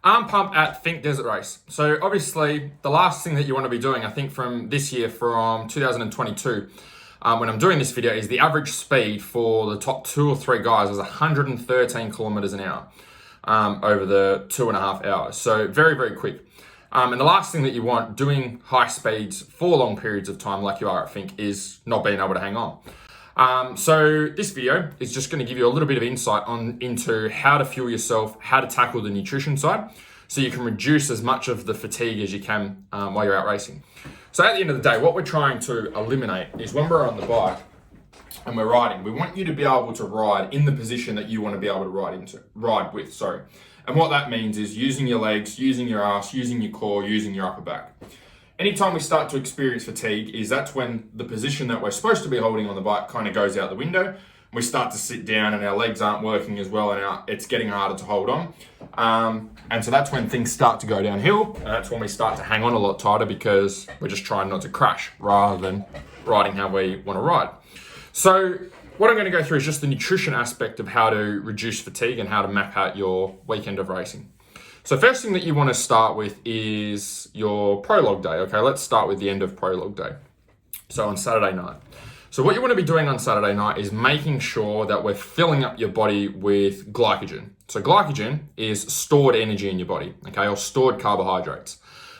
Arm pump at Finke Desert Race. So obviously the last thing that you want to be doing, I think from this year, from 2022, when I'm doing this video, is the average speed for the top 2 or 3 guys is 113 kilometers an hour over the 2.5 hours. So very, very quick. And the last thing that you want doing high speeds for long periods of time like you are at Finke is not being able to hang on. So this video is just going to give you a little bit of insight into how to fuel yourself, how to tackle the nutrition side, so you can reduce as much of the fatigue as you can while you're out racing. So at the end of the day, what we're trying to eliminate is when we're on the bike and we're riding, we want you to be able to ride in the position that you want to be able to ride with. And what that means is using your legs, using your ass, using your core, using your upper back. Anytime we start to experience fatigue that's when the position that we're supposed to be holding on the bike kind of goes out the window. We start to sit down and our legs aren't working as well and it's getting harder to hold on. And so that's when things start to go downhill, and that's when we start to hang on a lot tighter because we're just trying not to crash rather than riding how we want to ride. So what I'm going to go through is just the nutrition aspect of how to reduce fatigue and how to map out your weekend of racing. So first thing that you want to start with is your prologue day. Okay, let's start with the end of prologue day. So on Saturday night. So what you want to be doing on Saturday night is making sure that we're filling up your body with glycogen. So glycogen is stored energy in your body, okay, or stored carbohydrates.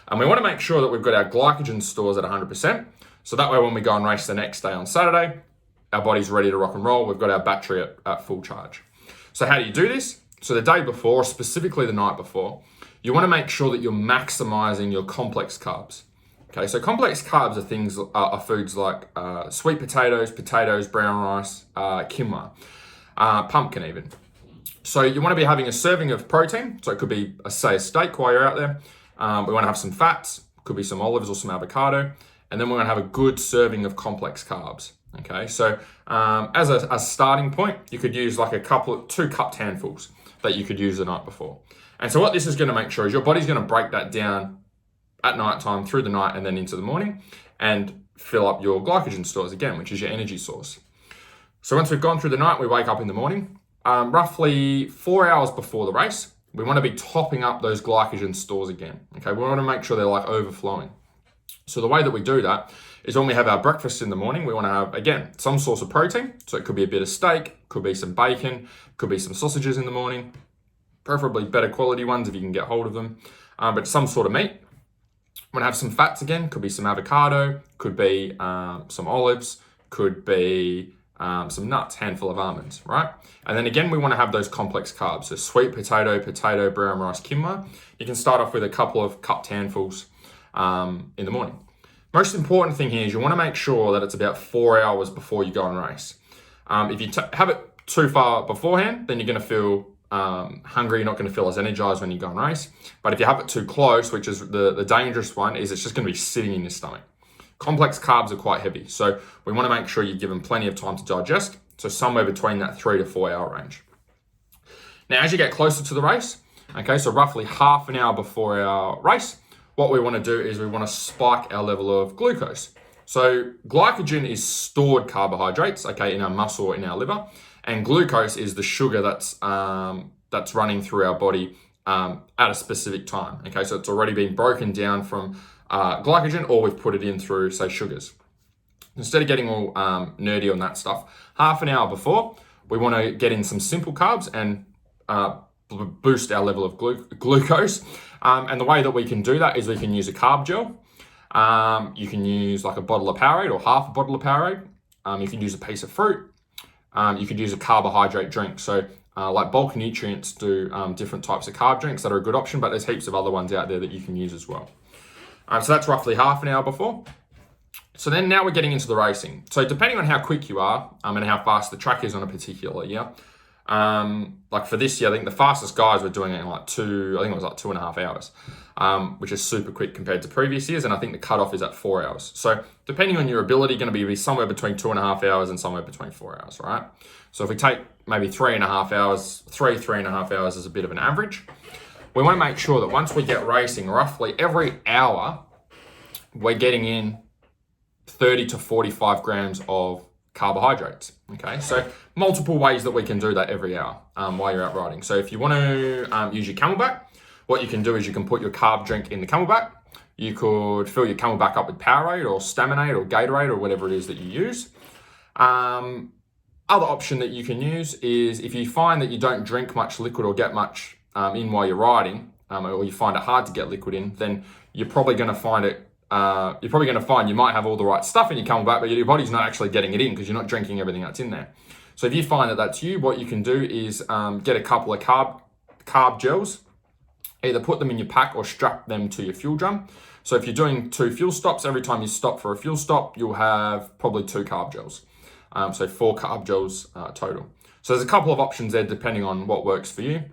And we want to make sure that we've got our glycogen stores at 100%. So that way when we go and race the next day on Saturday, our body's ready to rock and roll. We've got our battery at full charge. So how do you do this? So the day before, specifically the night before, you want to make sure that you're maximizing your complex carbs. Okay, so complex carbs are foods like sweet potatoes, brown rice, quinoa, pumpkin even. So you want to be having a serving of protein. So it could be, say, a steak while you're out there. We want to have some fats, could be some olives or some avocado. And then we're going to have a good serving of complex carbs. Okay, so as a starting point, you could use like 2 cupped handfuls that you could use the night before. And so what this is going to make sure is your body's going to break that down at night time, through the night and then into the morning, and fill up your glycogen stores again, which is your energy source. So once we've gone through the night, we wake up in the morning, roughly 4 hours before the race, we want to be topping up those glycogen stores again. Okay, we want to make sure they're like overflowing. So the way that we do that is when we have our breakfast in the morning, we want to have, again, some source of protein. So it could be a bit of steak, could be some bacon, could be some sausages in the morning, preferably better quality ones if you can get hold of them, but some sort of meat. We want to have some fats again, could be some avocado, could be some olives, could be some nuts, handful of almonds, right? And then again, we want to have those complex carbs. So sweet potato, brown rice, quinoa. You can start off with a couple of cupped handfuls in the morning. Most important thing here is you want to make sure that it's about 4 hours before you go and race. If you have it too far beforehand, then you're going to feel hungry. You're not going to feel as energized when you go and race. But if you have it too close, which is the dangerous one, is it's just going to be sitting in your stomach. Complex carbs are quite heavy, so we want to make sure you give them plenty of time to digest. So somewhere between that 3 to 4 hour range. Now, as you get closer to the race, okay, so roughly half an hour before our race, what we want to do is we want to spike our level of glucose. So glycogen is stored carbohydrates, okay, in our muscle or in our liver, and glucose is the sugar that's running through our body at a specific time. Okay, so it's already been broken down from glycogen, or we've put it in through, say, sugars. Instead of getting all nerdy on that stuff, half an hour before, we want to get in some simple carbs and boost our level of glucose. And the way that we can do that is we can use a carb gel. You can use like a bottle of Powerade or half a bottle of Powerade. You can use a piece of fruit. You could use a carbohydrate drink. So like Bulk Nutrients do different types of carb drinks that are a good option, but there's heaps of other ones out there that you can use as well. So that's roughly half an hour before. So then now we're getting into the racing. So depending on how quick you are and how fast the track is on a particular year, like for this year, I think the fastest guys were doing it in like 2.5 hours, which is super quick compared to previous years. And I think the cutoff is at 4 hours. So depending on your ability, going to be somewhere between 2.5 hours and somewhere between 4 hours, right? So if we take maybe 3.5 hours, 3.5 hours is a bit of an average. We want to make sure that once we get racing, roughly every hour, we're getting in 30 to 45 grams of carbohydrates. Okay, so multiple ways that we can do that every hour while you're out riding. So if you want to use your Camelbak, what you can do is you can put your carb drink in the Camelbak. You could fill your Camelbak up with Powerade or Staminate or Gatorade or whatever it is that you use. Other option that you can use is if you find that you don't drink much liquid or get much in while you're riding, or you find it hard to get liquid in, then you're probably going to find you might have all the right stuff in your Camelbak, but your body's not actually getting it in because you're not drinking everything that's in there. So if you find that that's you, what you can do is get a couple of carb gels, either put them in your pack or strap them to your fuel drum. So if you're doing 2 fuel stops, every time you stop for a fuel stop, you'll have probably 2 carb gels. So 4 carb gels total. So there's a couple of options there depending on what works for you.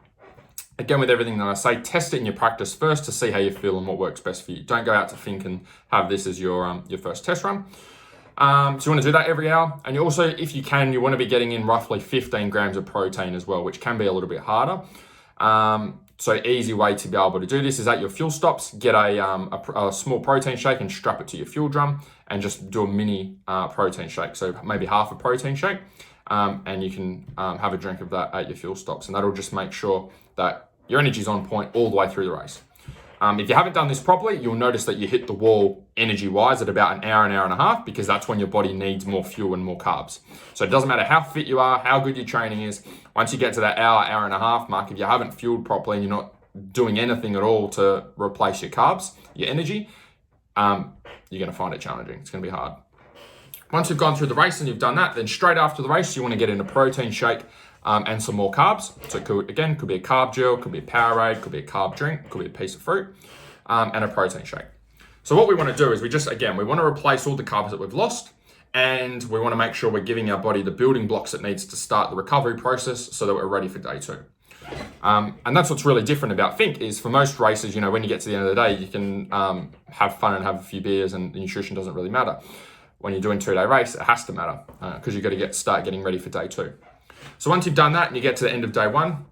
Again, with everything that I say, test it in your practice first to see how you feel and what works best for you. Don't go out to Finke and have this as your first test run. So you want to do that every hour. And you also, if you can, you want to be getting in roughly 15 grams of protein as well, which can be a little bit harder. So easy way to be able to do this is at your fuel stops, get a small protein shake and strap it to your fuel drum and just do a mini protein shake. So maybe half a protein shake, and you can have a drink of that at your fuel stops. And that'll just make sure that your energy's on point all the way through the race. If you haven't done this properly, you'll notice that you hit the wall energy-wise at about an hour and a half, because that's when your body needs more fuel and more carbs. So it doesn't matter how fit you are, how good your training is. Once you get to that hour and a half mark, if you haven't fueled properly and you're not doing anything at all to replace your carbs, your energy, you're going to find it challenging. It's going to be hard. Once you've gone through the race and you've done that, then straight after the race, you want to get in a protein shake and some more carbs. So it could be a carb gel, could be a Powerade, could be a carb drink, could be a piece of fruit, and a protein shake. So what we want to do is we want to replace all the carbs that we've lost, and we want to make sure we're giving our body the building blocks it needs to start the recovery process so that we're ready for day 2. And that's what's really different about Finke is for most races, when you get to the end of the day, you can have fun and have a few beers and the nutrition doesn't really matter. When you're doing a 2-day race, it has to matter because you've got to start getting ready for day 2. So once you've done that and you get to the end of day 1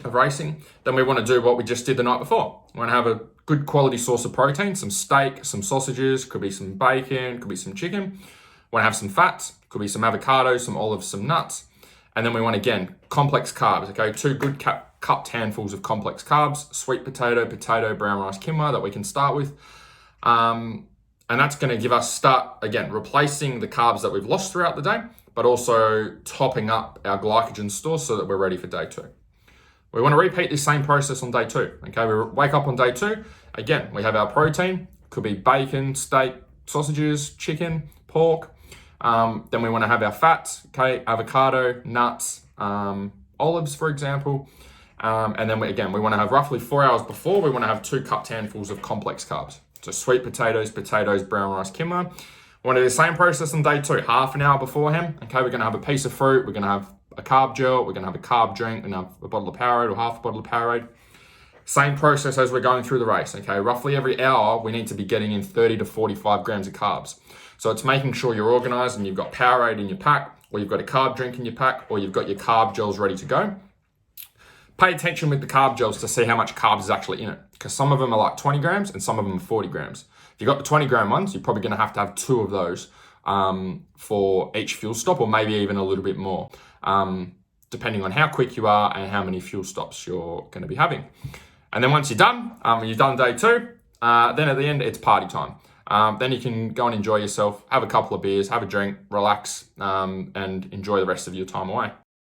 of racing, then we want to do what we just did the night before. We want to have a good quality source of protein, some steak, some sausages, could be some bacon, could be some chicken. We want to have some fats, could be some avocado, some olives, some nuts. And then we want, again, complex carbs, okay? 2 good cupped handfuls of complex carbs, sweet potato, brown rice, quinoa that we can start with. And that's going to give us replacing the carbs that we've lost throughout the day, but also topping up our glycogen stores so that we're ready for day 2. We want to repeat this same process on day 2. Okay, we wake up on day 2. Again, we have our protein, could be bacon, steak, sausages, chicken, pork. Then we want to have our fats, okay, avocado, nuts, olives, for example. And then we want to have roughly 4 hours before, we want to have 2 cupped handfuls of complex carbs. So sweet potatoes, brown rice, quinoa. We want to do the same process on day 2, half an hour beforehand. Okay, we're going to have a piece of fruit, we're going to have a carb gel, we're going to have a carb drink, we're going to have a bottle of Powerade or half a bottle of Powerade. Same process as we're going through the race, okay? Roughly every hour, we need to be getting in 30 to 45 grams of carbs. So it's making sure you're organized and you've got Powerade in your pack, or you've got a carb drink in your pack, or you've got your carb gels ready to go. Pay attention with the carb gels to see how much carbs is actually in it, because some of them are like 20 grams and some of them are 40 grams. If you've got the 20 gram ones, you're probably going to have 2 of those for each fuel stop, or maybe even a little bit more, depending on how quick you are and how many fuel stops you're going to be having. And then once you're done, when you've done day 2, then at the end, it's party time. Then you can go and enjoy yourself, have a couple of beers, have a drink, relax, and enjoy the rest of your time away.